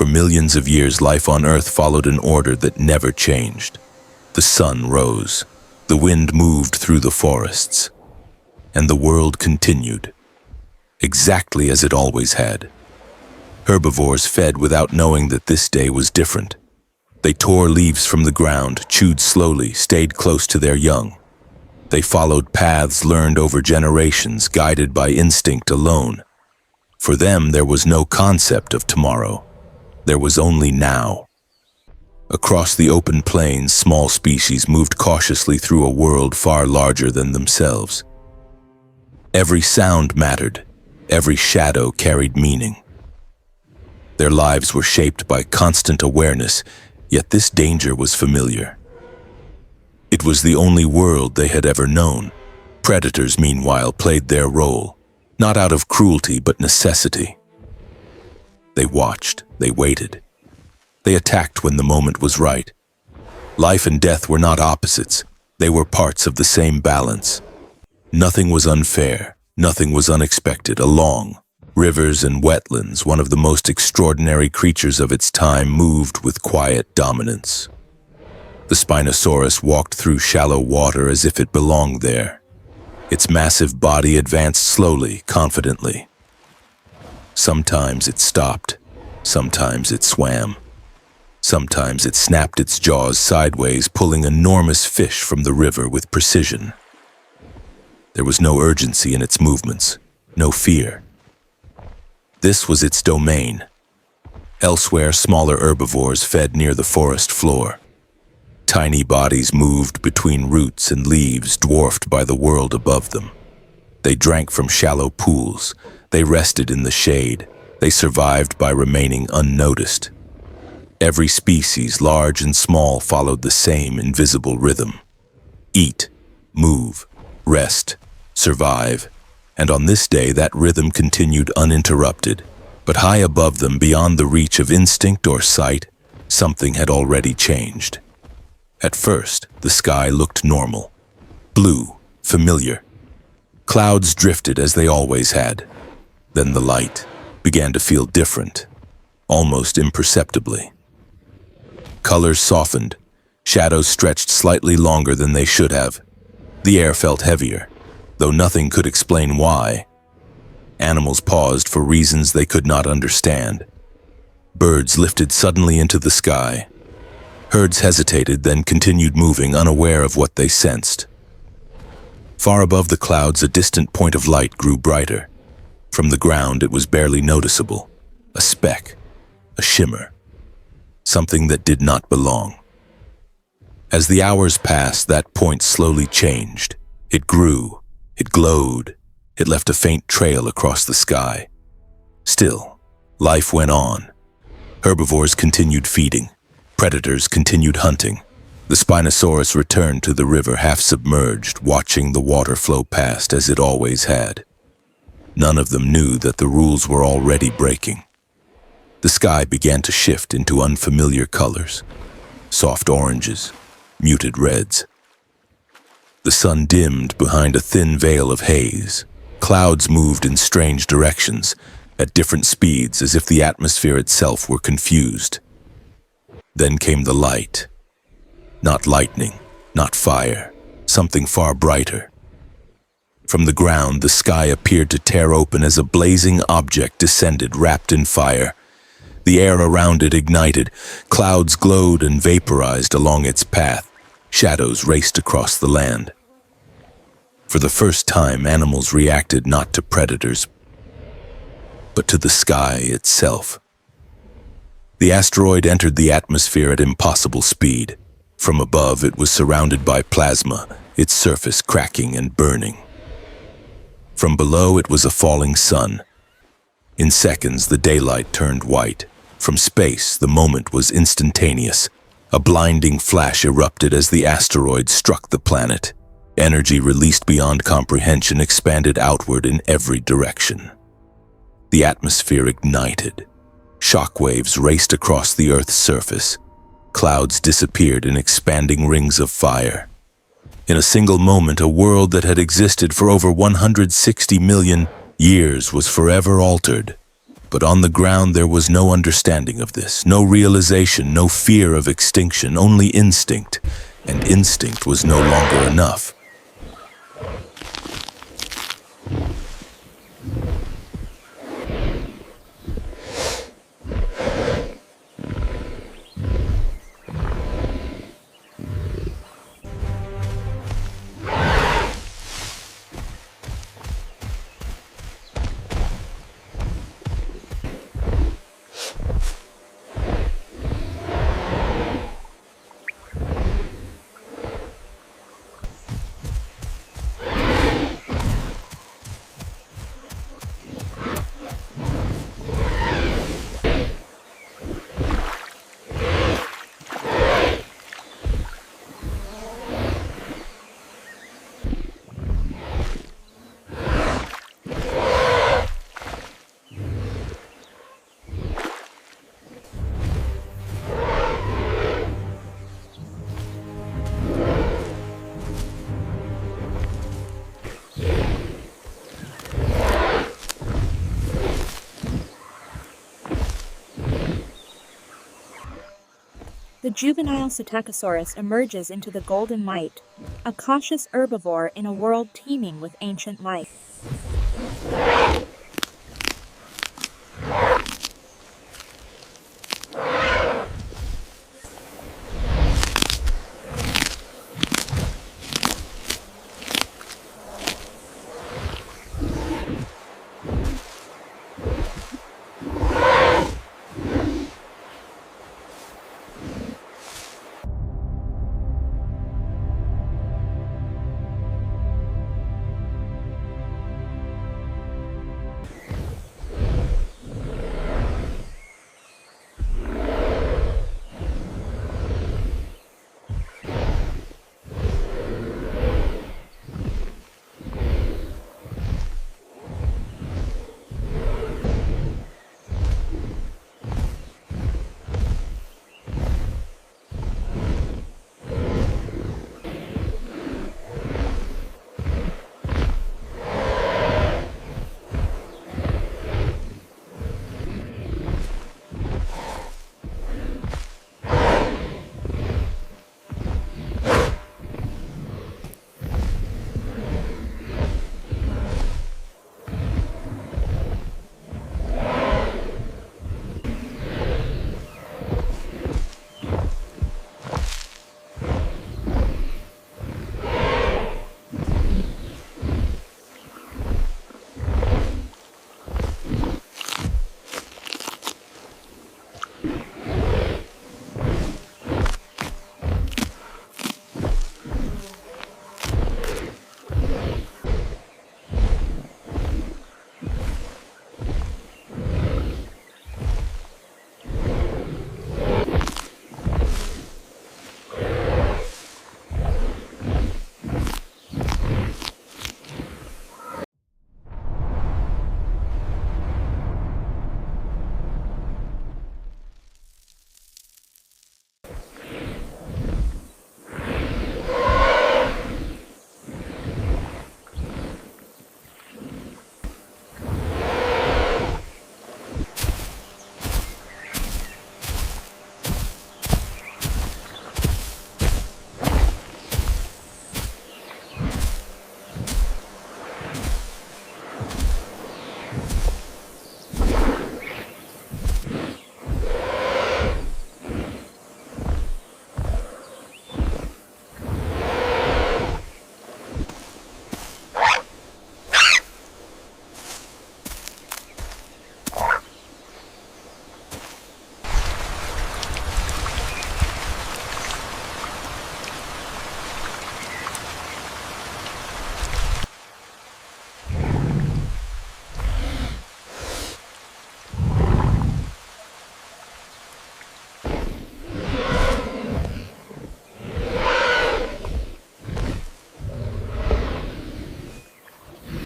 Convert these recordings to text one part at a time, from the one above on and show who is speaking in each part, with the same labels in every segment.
Speaker 1: For millions of years, life on Earth followed an order that never changed. The sun rose, the wind moved through the forests, and the world continued, exactly as it always had. Herbivores fed without knowing that this day was different. They tore leaves from the ground, chewed slowly, stayed close to their young. They followed paths learned over generations, guided by instinct alone. For them, there was no concept of tomorrow. There was only now. Across the open plains, small species moved cautiously through a world far larger than themselves. Every sound mattered. Every shadow carried meaning. Their lives were shaped by constant awareness, yet this danger was familiar. It was the only world they had ever known. Predators, meanwhile, played their role, not out of cruelty but necessity. They watched, they waited. They attacked when the moment was right. Life and death were not opposites. They were parts of the same balance. Nothing was unfair. Nothing was unexpected. Along rivers and wetlands, one of the most extraordinary creatures of its time moved with quiet dominance. The Spinosaurus walked through shallow water as if it belonged there. Its massive body advanced slowly, confidently. Sometimes it stopped. Sometimes it swam. Sometimes it snapped its jaws sideways, pulling enormous fish from the river with precision. There was no urgency in its movements, no fear. This was its domain. Elsewhere, smaller herbivores fed near the forest floor. Tiny bodies moved between roots and leaves, dwarfed by the world above them. They drank from shallow pools. They rested in the shade. They survived by remaining unnoticed. Every species, large and small, followed the same invisible rhythm. Eat, move, rest, survive. And on this day, that rhythm continued uninterrupted. But high above them, beyond the reach of instinct or sight, something had already changed. At first, the sky looked normal. Blue, familiar. Clouds drifted as they always had. Then the light began to feel different, almost imperceptibly. Colors softened. Shadows stretched slightly longer than they should have. The air felt heavier, though nothing could explain why. Animals paused for reasons they could not understand. Birds lifted suddenly into the sky. Herds hesitated, then continued moving, unaware of what they sensed. Far above the clouds, a distant point of light grew brighter. From the ground, it was barely noticeable. A speck, a shimmer, something that did not belong. As the hours passed, that point slowly changed. It grew, it glowed, it left a faint trail across the sky. Still, life went on. Herbivores continued feeding. Predators continued hunting. The Spinosaurus returned to the river half-submerged, watching the water flow past as it always had. None of them knew that the rules were already breaking. The sky began to shift into unfamiliar colors. Soft oranges, muted reds. The sun dimmed behind a thin veil of haze. Clouds moved in strange directions, at different speeds, as if the atmosphere itself were confused. Then came the light. Not lightning, not fire, something far brighter. From the ground, the sky appeared to tear open as a blazing object descended, wrapped in fire. The air around it ignited. Clouds glowed and vaporized along its path. Shadows raced across the land. For the first time, animals reacted not to predators, but to the sky itself. The asteroid entered the atmosphere at impossible speed. From above, it was surrounded by plasma, its surface cracking and burning. From below, it was a falling sun. In seconds, the daylight turned white. From space, the moment was instantaneous. A blinding flash erupted as the asteroid struck the planet. Energy released beyond comprehension expanded outward in every direction. The atmosphere ignited. Shockwaves raced across the Earth's surface. Clouds disappeared in expanding rings of fire. In a single moment, a world that had existed for over 160 million years was forever altered. But on the ground there was no understanding of this, no realization, no fear of extinction, only instinct. And instinct was no longer enough.
Speaker 2: The juvenile Psittacosaurus emerges into the golden light, a cautious herbivore in a world teeming with ancient life.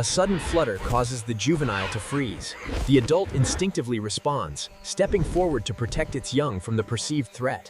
Speaker 3: A sudden flutter causes the juvenile to freeze. The adult instinctively responds, stepping forward to protect its young from the perceived threat.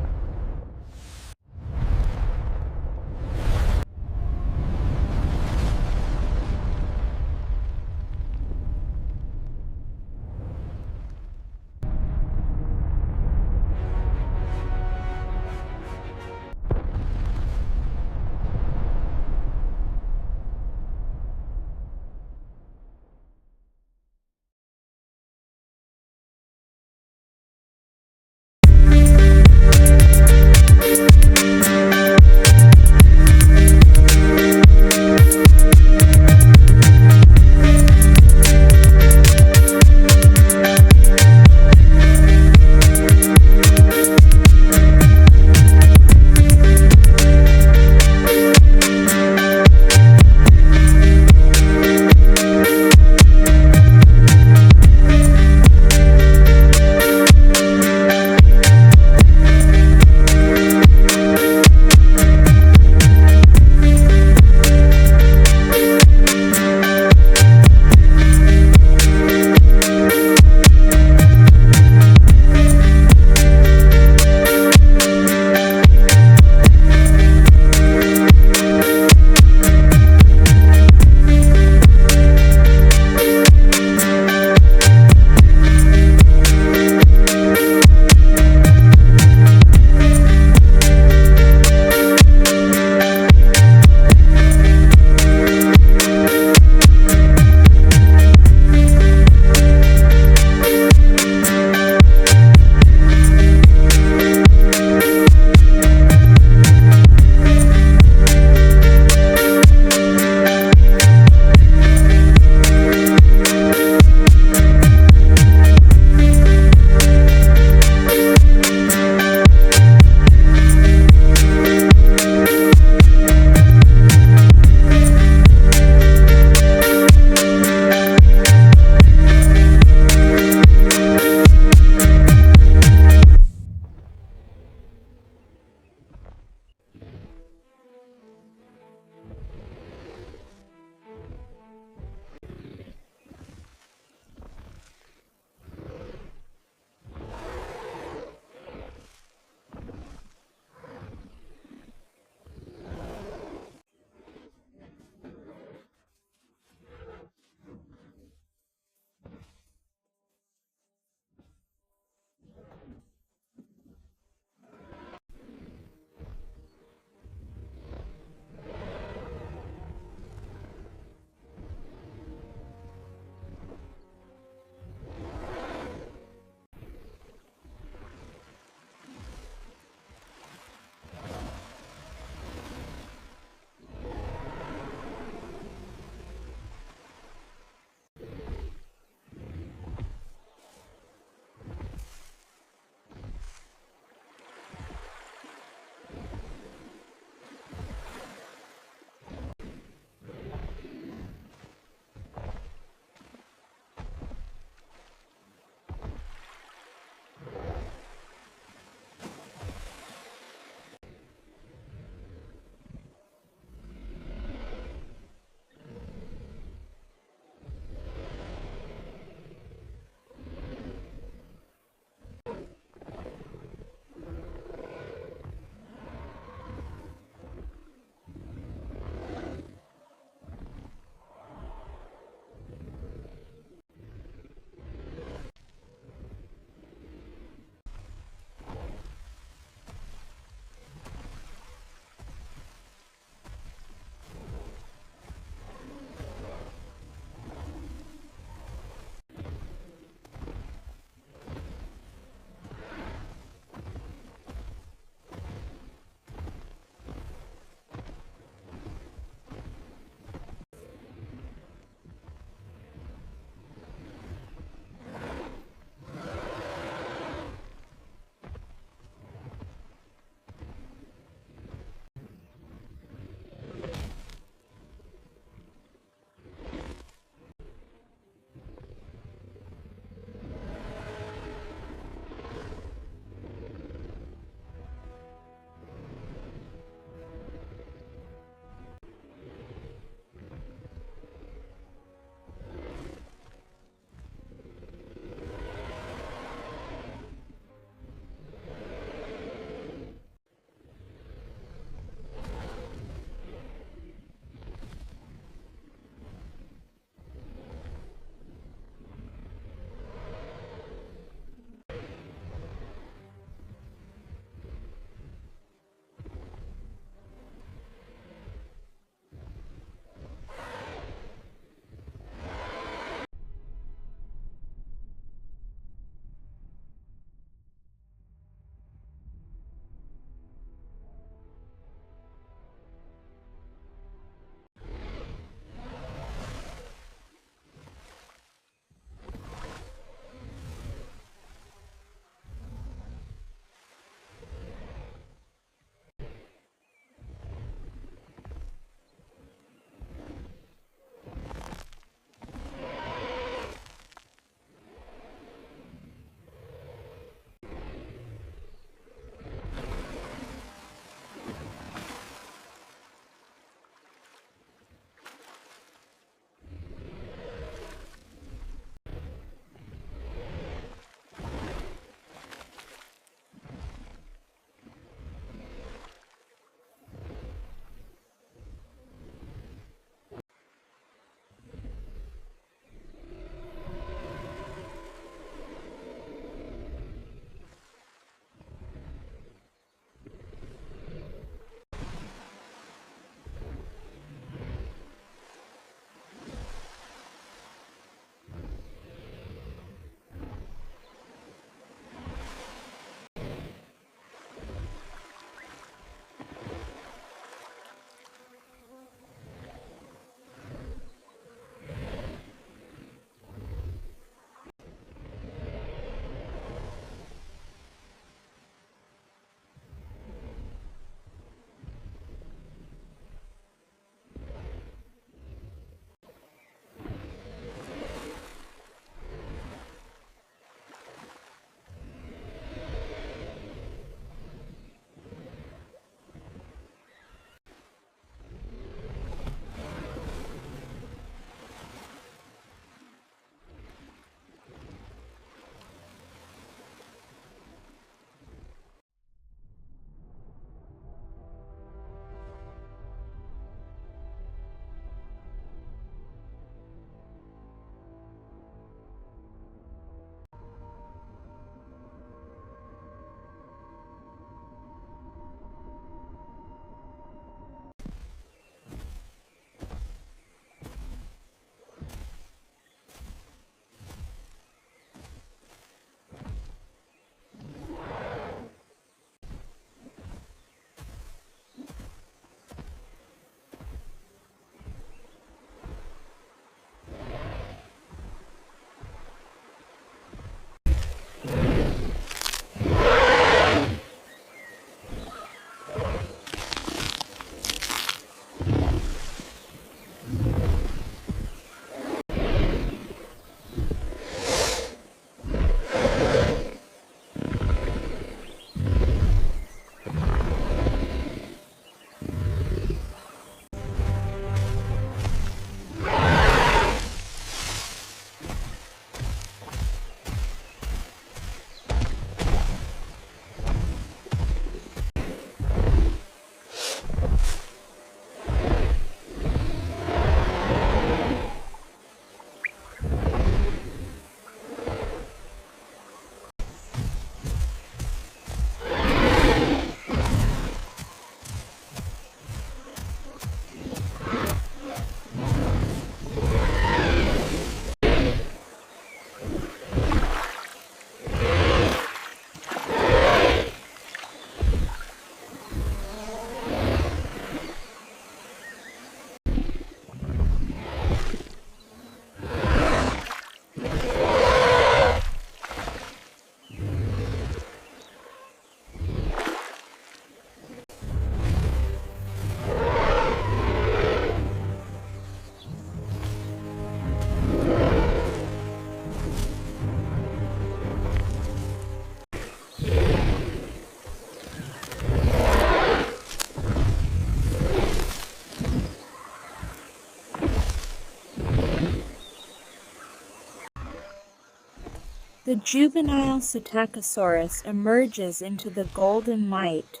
Speaker 2: The juvenile Psittacosaurus emerges into the golden light,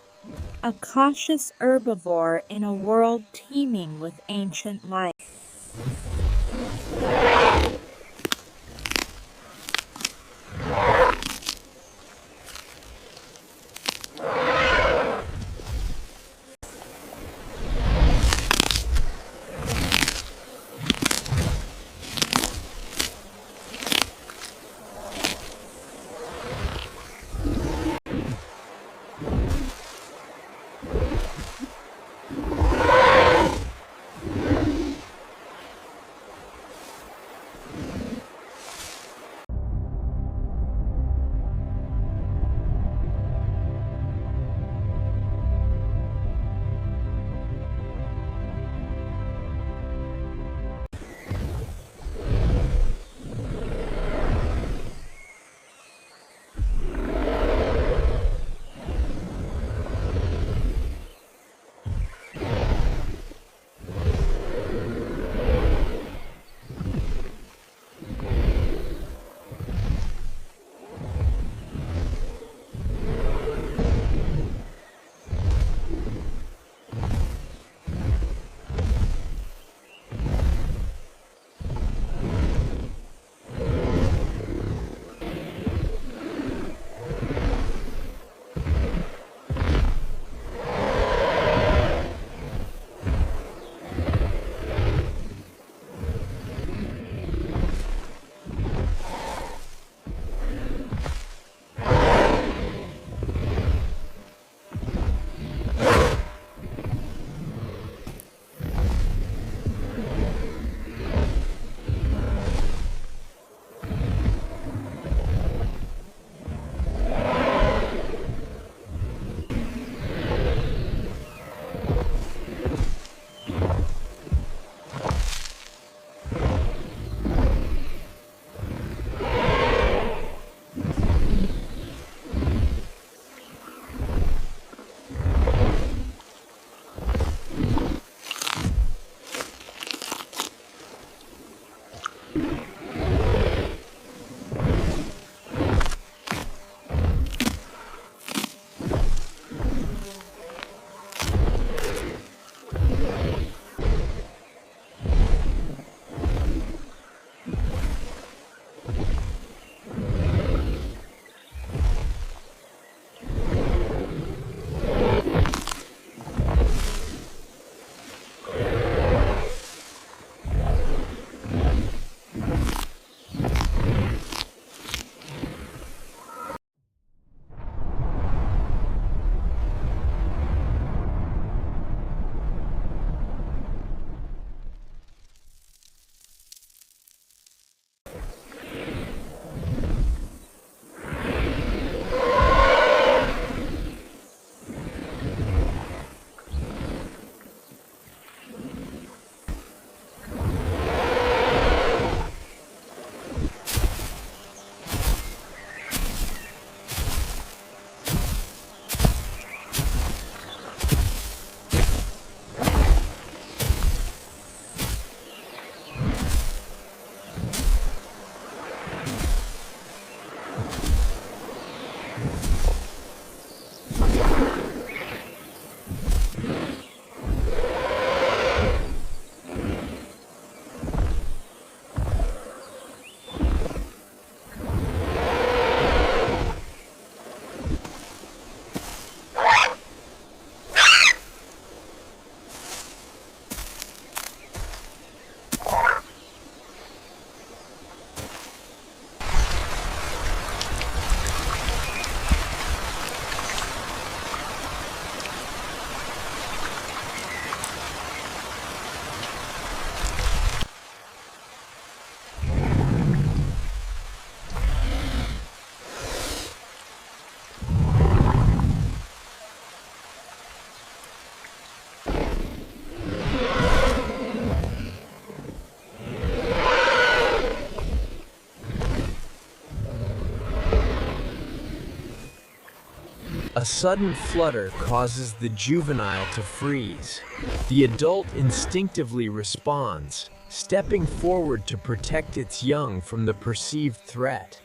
Speaker 2: a cautious herbivore in a world teeming with ancient life.
Speaker 3: A sudden flutter causes the juvenile to freeze. The adult instinctively responds, stepping forward to protect its young from the perceived threat.